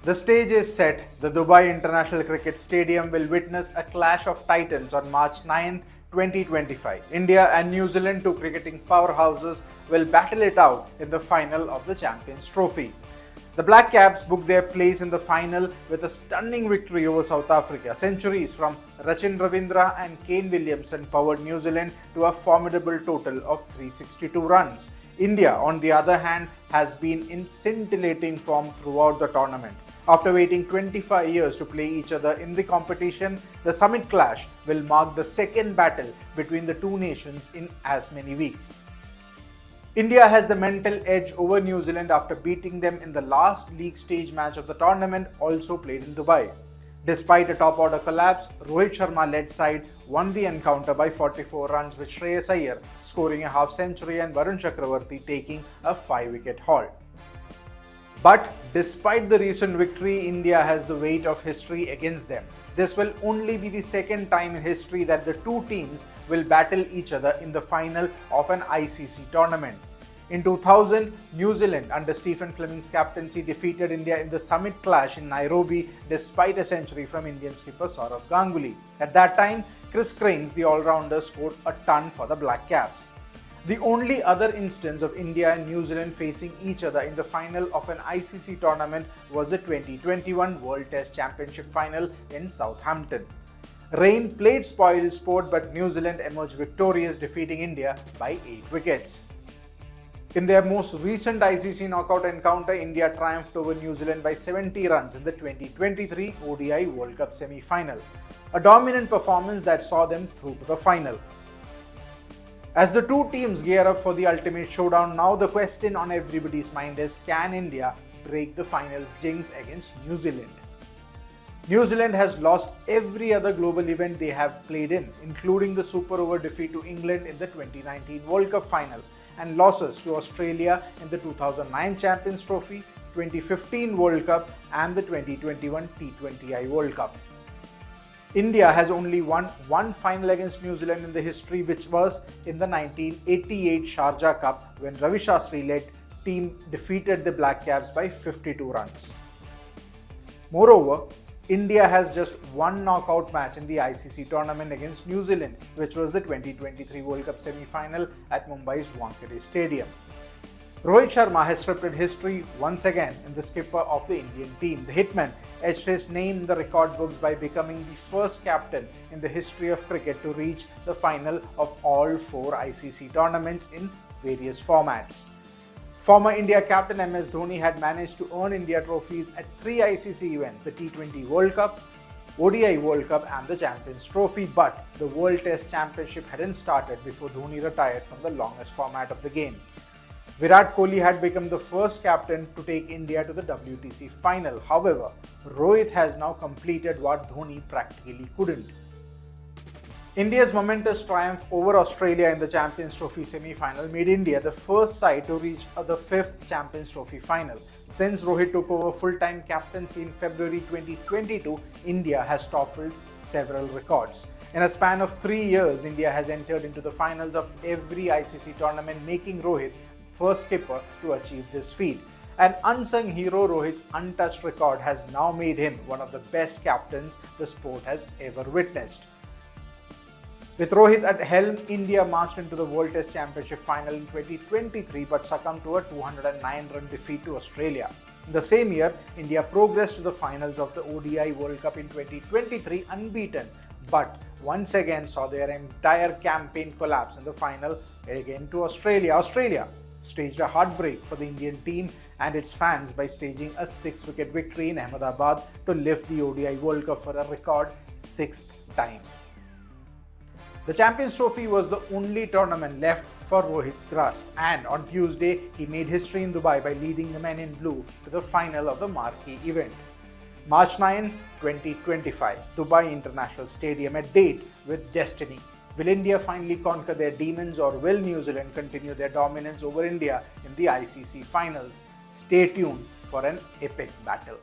The stage is set. The Dubai International Cricket Stadium will witness a clash of titans on March 9th, 2025. India and New Zealand, two cricketing powerhouses, will battle it out in the final of the Champions Trophy. The Black Caps booked their place in the final with a stunning victory over South Africa. Centuries from Rachin Ravindra and Kane Williamson powered New Zealand to a formidable total of 362 runs. India, on the other hand, has been in scintillating form throughout the tournament. After waiting 25 years to play each other in the competition, the summit clash will mark the second battle between the two nations in as many weeks. India has the mental edge over New Zealand after beating them in the last league stage match of the tournament, also played in Dubai. Despite a top-order collapse, Rohit Sharma-led side won the encounter by 44 runs, with Shreyas Iyer scoring a half-century and Varun Chakravarti taking a 5-wicket haul. But despite the recent victory, India has the weight of history against them. This will only be the second time in history that the two teams will battle each other in the final of an ICC tournament. In 2000, New Zealand under Stephen Fleming's captaincy defeated India in the summit clash in Nairobi despite a century from Indian skipper Sourav Ganguly. At that time, Chris Cranes, the all-rounder, scored a ton for the Black Caps. The only other instance of India and New Zealand facing each other in the final of an ICC tournament was the 2021 World Test Championship final in Southampton. Rain played spoil sport, but New Zealand emerged victorious, defeating India by 8 wickets. In their most recent ICC knockout encounter, India triumphed over New Zealand by 70 runs in the 2023 ODI World Cup semi-final, a dominant performance that saw them through to the final. As the two teams gear up for the ultimate showdown, now the question on everybody's mind is, can India break the finals jinx against New Zealand? New Zealand has lost every other global event they have played in, including the super over defeat to England in the 2019 World Cup final and losses to Australia in the 2009 Champions Trophy, 2015 World Cup and the 2021 T20I World Cup. India has only won one final against New Zealand in the history, which was in the 1988 Sharjah Cup when Ravi Shastri-led team defeated the Black Caps by 52 runs. Moreover, India has just one knockout match in the ICC tournament against New Zealand, which was the 2023 World Cup semi-final at Mumbai's Wankhede Stadium. Rohit Sharma has scripted history once again in the skipper of the Indian team. The hitman etched his name in the record books by becoming the first captain in the history of cricket to reach the final of all 4 ICC tournaments in various formats. Former India captain MS Dhoni had managed to earn India trophies at 3 ICC events, the T20 World Cup, ODI World Cup and the Champions Trophy, but the World Test Championship hadn't started before Dhoni retired from the longest format of the game. Virat Kohli had become the first captain to take India to the WTC final. However, Rohit has now completed what Dhoni practically couldn't. India's momentous triumph over Australia in the Champions Trophy semi-final made India the first side to reach the 5th Champions Trophy final. Since Rohit took over full-time captaincy in February 2022, India has toppled several records. In a span of 3 years, India has entered into the finals of every ICC tournament, making Rohit first skipper to achieve this feat. An unsung hero, Rohit's untouched record has now made him one of the best captains the sport has ever witnessed. With Rohit at helm, India marched into the World Test Championship final in 2023 but succumbed to a 209-run defeat to Australia. In the same year, India progressed to the finals of the ODI World Cup in 2023 unbeaten, but once again saw their entire campaign collapse in the final again to Australia. Australia staged a heartbreak for the Indian team and its fans by staging a 6-wicket victory in Ahmedabad to lift the ODI World Cup for a record 6th time. The Champions Trophy was the only tournament left for Rohit's grasp, and on Tuesday he made history in Dubai by leading the men in blue to the final of the marquee event. March 9, 2025, Dubai International Stadium, a date with destiny. Will India finally conquer their demons, or will New Zealand continue their dominance over India in the ICC finals? Stay tuned for an epic battle.